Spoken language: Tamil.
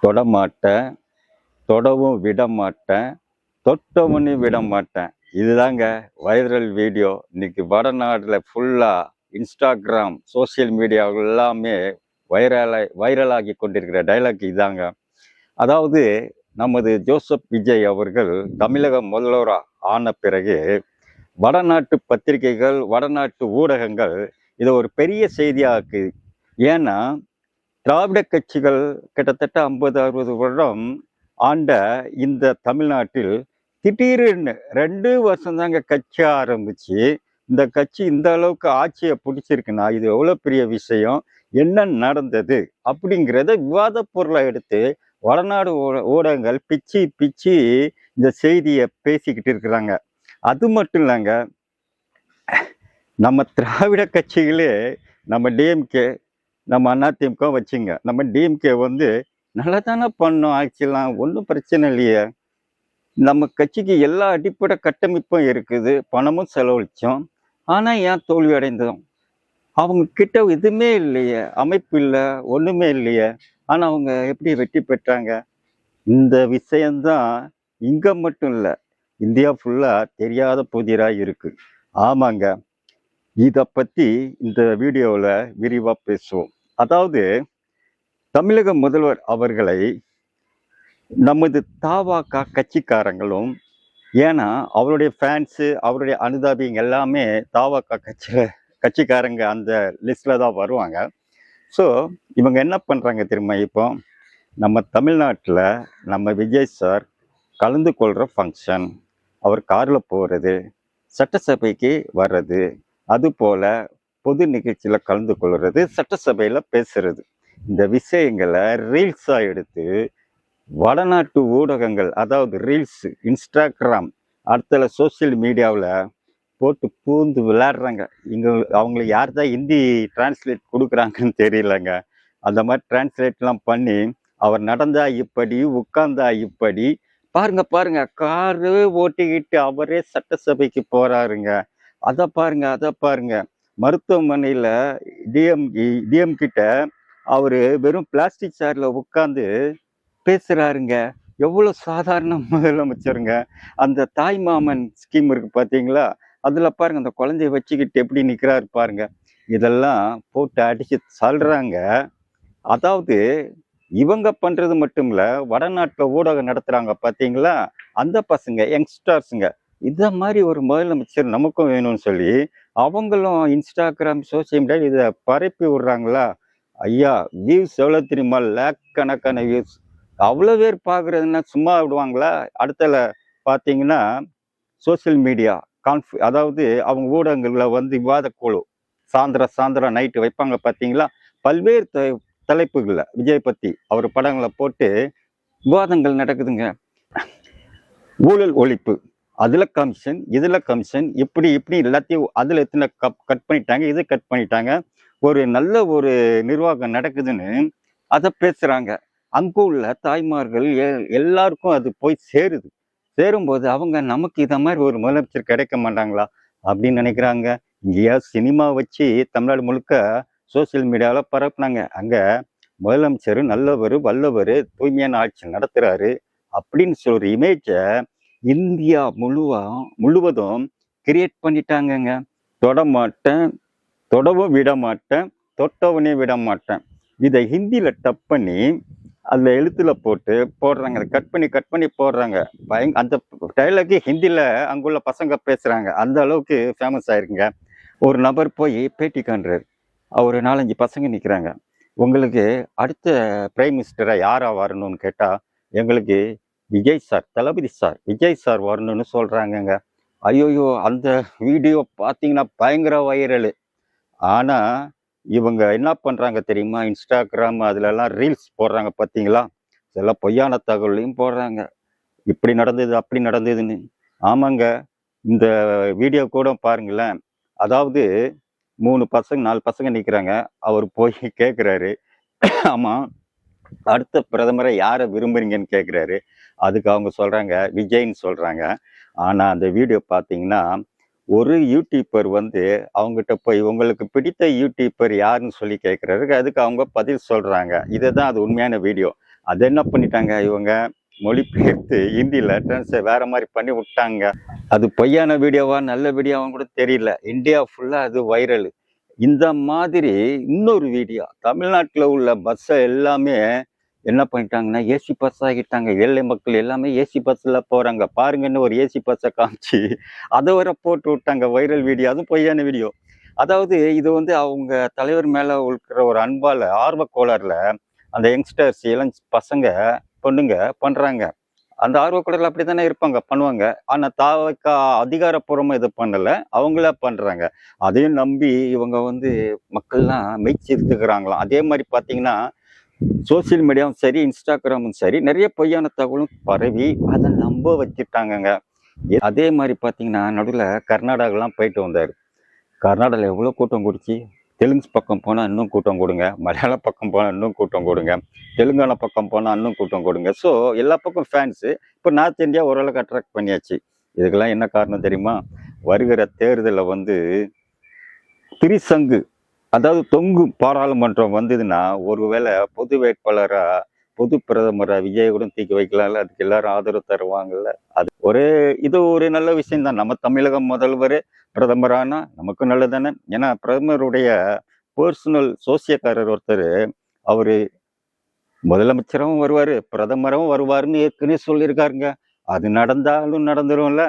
தொடமாட்டேன், தொடவும் விட மாட்டேன், தொட்டவனையும் விட மாட்டேன். இதுதாங்க வைரல் வீடியோ. இன்னைக்கு வடநாட்டில் ஃபுல்லாக இன்ஸ்டாகிராம் சோசியல் மீடியா எல்லாமே வைரலாகி கொண்டிருக்கிற டைலாக் இதாங்க. அதாவது நமது ஜோசப் விஜய் அவர்கள் தமிழக முதல்வராக ஆன பிறகு வடநாட்டு பத்திரிகைகள், வடநாட்டு ஊடகங்கள் இதை ஒரு பெரிய செய்தியாக்கு. ஏன்னா திராவிட கட்சிகள் கிட்டத்தட்ட 50-60 வருடம் ஆண்ட இந்த தமிழ்நாட்டில் திடீர்னு 2 வருஷம் தாங்க கட்சி ஆரம்பிச்சு இந்த கட்சி இந்த அளவுக்கு ஆட்சியை பிடிச்சிருக்குன்னா இது எவ்வளோ பெரிய விஷயம், என்ன நடந்தது அப்படிங்கிறத விவாத பொருளை எடுத்து வடநாடு ஊடகங்கள் பிச்சு பிச்சு இந்த செய்தியை பேசிக்கிட்டு இருக்கிறாங்க. அது மட்டும் இல்லைங்க, நம்ம திராவிட கட்சிகளே, நம்ம டிஎம்கே, நம்ம அதிமுக வச்சுங்க, நம்ம டிஎம்கே நல்லா தானே பண்ணோம், ஆட்சியெல்லாம் ஒன்றும் பிரச்சனை இல்லையே, நம்ம கட்சிக்கு எல்லா அடிப்படை கட்டமைப்பும் இருக்குது, பணமும் செலவழிச்சோம், ஆனால் ஏன் தோல்வி அடைந்தோம்? அவங்க கிட்ட எதுவுமே இல்லையே, அமைப்பு இல்லை, ஒன்றுமே இல்லையே, ஆனால் அவங்க எப்படி வெற்றி பெற்றாங்க? இந்த விஷயம்தான் இங்கே மட்டும் இல்லை, இந்தியா ஃபுல்லாக தெரியாத புதிராக இருக்குது. ஆமாங்க, இதை பற்றி இந்த வீடியோவில் விரிவாக பேசுவோம். அதாவது தமிழக முதல்வர் அவர்களை நமது தவாக கட்சிக்காரங்களும், ஏன்னா அவருடைய ஃபேன்ஸு, அவருடைய அனுதாபிங்க எல்லாமே தவாக கட்சிக்காரங்க அந்த லிஸ்டில் தான் வருவாங்க. ஸோ இவங்க என்ன பண்ணுறாங்க தெரியுமா, இப்போ நம்ம தமிழ்நாட்டில் நம்ம விஜய் சார் கலந்து கொள்கிற ஃபங்க்ஷன், அவர் காரில் போகிறது, சட்டசபைக்கு வர்றது, அதுபோல் பொது நிகழ்ச்சியில் கலந்து கொள்வது, சட்டசபையில் பேசுறது, இந்த விஷயங்களை ரீல்ஸாக எடுத்து வடநாட்டு ஊடகங்கள், அதாவது ரீல்ஸ், இன்ஸ்டாகிராம், அடுத்த சோசியல் மீடியாவில் போட்டு பூந்து விளையாடுறாங்க. இங்கே அவங்களுக்கு யார் தான் ஹிந்தி டிரான்ஸ்லேட் கொடுக்குறாங்கன்னு தெரியலங்க. அந்த மாதிரி டிரான்ஸ்லேட்லாம் பண்ணி அவர் நடந்தா இப்படி, உட்கார்ந்தா இப்படி, பாருங்க பாருங்க, காரு ஓட்டிக்கிட்டு அவரே சட்டசபைக்கு போறாருங்க, அதை பாருங்க அதை பாருங்க, மருத்துவமனையில் டிஎம் கிட்ட அவரு வெறும் பிளாஸ்டிக் சேர்ல உட்காந்து பேசுறாருங்க. எவ்வளோ சாதாரண முதலமைச்சருங்க. அந்த தாய் மாமன் ஸ்கீம் இருக்கு பார்த்தீங்களா, அதில் பாருங்க அந்த குழந்தைய வச்சுக்கிட்டு எப்படி நிற்கிறாரு பாருங்க. இதெல்லாம் போட்டு அடிச்சு சொல்றாங்க. அதாவது இவங்க பண்றது மட்டும் இல்லை, வடநாட்டில் ஊடகம் நடத்துறாங்க பார்த்தீங்களா, அந்த பசங்க யங்ஸ்டர்ஸுங்க இதை மாதிரி ஒரு முதலமைச்சர் நமக்கும் வேணும்னு சொல்லி அவங்களும் இன்ஸ்டாகிராம் சோசியல் மீடியா இதை பரப்பி விடுறாங்களா. ஐயா, வியூஸ் எவ்வளோ தெரியுமா? லேக் கணக்கான வியூஸ். அவ்வளோ பேர் பார்க்குறதுன்னா சும்மா விடுவாங்களா? அடுத்தல பார்த்தீங்கன்னா சோசியல் மீடியா அதாவது அவங்க ஊடகங்களில் விவாத குழு சாயந்தரம் நைட்டு வைப்பாங்க பார்த்தீங்களா, பல்வேறு தலைப்புகளில் விஜய் பற்றி அவர் படங்களை போட்டு விவாதங்கள் நடக்குதுங்க. ஊழல் ஒழிப்பு, அதில் கமிஷன், இதில் கமிஷன், இப்படி எல்லாத்தையும் அதில் எத்தனை கட் பண்ணிட்டாங்க, இது கட் பண்ணிட்டாங்க, ஒரு நல்ல ஒரு நிர்வாகம் நடக்குதுன்னு அதை பேசுகிறாங்க. அங்கே உள்ள தாய்மார்கள் எல்லாருக்கும் அது போய் சேரும்போது அவங்க நமக்கு இதை மாதிரி ஒரு முதலமைச்சர் கிடைக்க மாட்டாங்களா அப்படின்னு நினைக்கிறாங்க. இங்கேயா சினிமா வச்சு தமிழ்நாடு முழுக்க சோசியல் மீடியாவில் பரப்புனாங்க. அங்கே முதலமைச்சர் நல்லவர், வல்லவர், தூய்மையான ஆட்சி நடத்துகிறாரு அப்படின்னு சொல்கிற இமேஜை இந்தியா முழுவதும் கிரியேட் பண்ணிட்டாங்கங்க. தொடமாட்டேன், தொடவும் விட மாட்டேன், தொட்டவனே விட மாட்டேன், இதை ஹிந்தியில் டப் பண்ணி அதில் எழுத்துல போட்டு போடுறாங்க. அதை கட் பண்ணி போடுறாங்க. அந்த டைலாக்கு ஹிந்தியில் அங்குள்ள பசங்க பேசுகிறாங்க. அந்த அளவுக்கு ஃபேமஸ் ஆயிருக்குங்க. ஒரு நபர் போய் பேட்டி காண்றாரு. ஒரு 4-5 பசங்க நிற்கிறாங்க. உங்களுக்கு அடுத்த பிரைம் மினிஸ்டராக யாராக வரணும்னு கேட்டால், எங்களுக்கு விஜய் சார், தளபதி சார், விஜய் சார் வரணும்னு சொல்கிறாங்கங்க. ஐயோயோ, அந்த வீடியோ பார்த்தீங்கன்னா பயங்கர வைரலு. ஆனால் இவங்க என்ன பண்ணுறாங்க தெரியுமா, இன்ஸ்டாகிராம் அதிலெல்லாம் ரீல்ஸ் போடுறாங்க பார்த்தீங்களா, இதெல்லாம் பொய்யான தகவலையும் போடுறாங்க. இப்படி நடந்தது அப்படி நடந்ததுன்னு. ஆமாங்க, இந்த வீடியோ கூட பாருங்களேன். அதாவது 3 பசங்க 4 பசங்க நிற்கிறாங்க. அவர் போய் கேட்குறாரு, ஆமாம் அடுத்த பிரதமரை யாரை விரும்புறீங்கன்னு கேட்குறாரு. அதுக்கு அவங்க சொல்கிறாங்க விஜய்ன்னு சொல்கிறாங்க. ஆனால் அந்த வீடியோ பார்த்தீங்கன்னா ஒரு யூடியூபர் அவங்ககிட்ட போய் உங்களுக்கு பிடித்த யூடியூபர் யாருன்னு சொல்லி கேட்குறாரு. அதுக்கு அவங்க பதில் சொல்கிறாங்க. இதுதான் அது உண்மையான வீடியோ. அது என்ன பண்ணிட்டாங்க இவங்க, மொழிபெயர்த்து ஹிந்தியில் வேற மாதிரி பண்ணி விட்டாங்க. அது பொய்யான வீடியோவா நல்ல வீடியோவான்னு கூட தெரியல. இந்தியா ஃபுல்லாக அது வைரல். இந்த மாதிரி இன்னொரு வீடியோ, தமிழ்நாட்டில் உள்ள பஸ்ஸை எல்லாமே என்ன பண்ணிட்டாங்கன்னா ஏசி பஸ் ஆகிட்டாங்க. ஏழை மக்கள் எல்லாமே ஏசி பஸ்ஸில் போகிறாங்க பாருங்கன்னு ஒரு ஏசி பஸ்ஸை காமிச்சு அதை வர போட்டு விட்டாங்க வைரல் வீடியோ. அதுவும் பொய்யான வீடியோ. அதாவது இது வந்து அவங்க தலைவர் மேலே இருக்கிற ஒரு அன்பால் ஆர்வ கோளாறுல அந்த யங்ஸ்டர்ஸ் இளம் பசங்க பொண்ணுங்க பண்ணுறாங்க. அந்த ஆர்வக்குடல் அப்படி தானே இருப்பாங்க, பண்ணுவாங்க. ஆனால் தாவக்கா அதிகாரப்பூர்வமாக இது பண்ணலை, அவங்களா பண்ணுறாங்க. அதையும் நம்பி இவங்க வந்து மக்கள்லாம் மெய்ச்சிருத்துக்கிறாங்களாம். அதே மாதிரி பார்த்தீங்கன்னா சோசியல் மீடியாவும் சரி, இன்ஸ்டாகிராமும் சரி, நிறைய பொய்யான தகவலும் பரவி அதை நம்ப வச்சுட்டாங்கங்க. அதே மாதிரி பார்த்தீங்கன்னா நடுவில் கர்நாடகாலாம் போயிட்டு வந்தார். கர்நாடகாவில் எவ்வளோ கூட்டம் கூடிச்சு. தெலுங்கு பக்கம் போனால் இன்னும் கூட்டம் கொடுங்க, மலையாள பக்கம் போனால் இன்னும் கூட்டம் கொடுங்க, தெலுங்கானா பக்கம் போனால் இன்னும் கூட்டம் கொடுங்க. ஸோ எல்லா பக்கம் ஃபேன்ஸு. இப்போ நார்த் இந்தியா ஓரளவுக்கு அட்ராக்ட் பண்ணியாச்சு. இதுக்கெல்லாம் என்ன காரணம் தெரியுமா? வருகிற தேர்தலில் வந்து திரிசங்கு, அதாவது தொங்கு பாராளுமன்றம் வந்ததுன்னா ஒருவேளை பொது வேட்பாளராக பொது பிரதமராக விஜய் கூட தூக்கி வைக்கலாம்ல. அதுக்கு எல்லாரும் ஆதரவு தருவாங்கல்ல. அது இது ஒரு நல்ல விஷயம் தான். நம்ம தமிழக முதல்வர் பிரதமரானா நமக்கு நல்லது தானே. ஏன்னா பிரதமருடைய பர்சனல் சோசியக்காரர் ஒருத்தர், அவரு முதலமைச்சரும் வருவார், பிரதமரும் வருவாருன்னு ஏற்கனவே சொல்லியிருக்காருங்க. அது நடந்தாலும் நடந்துரும்ல.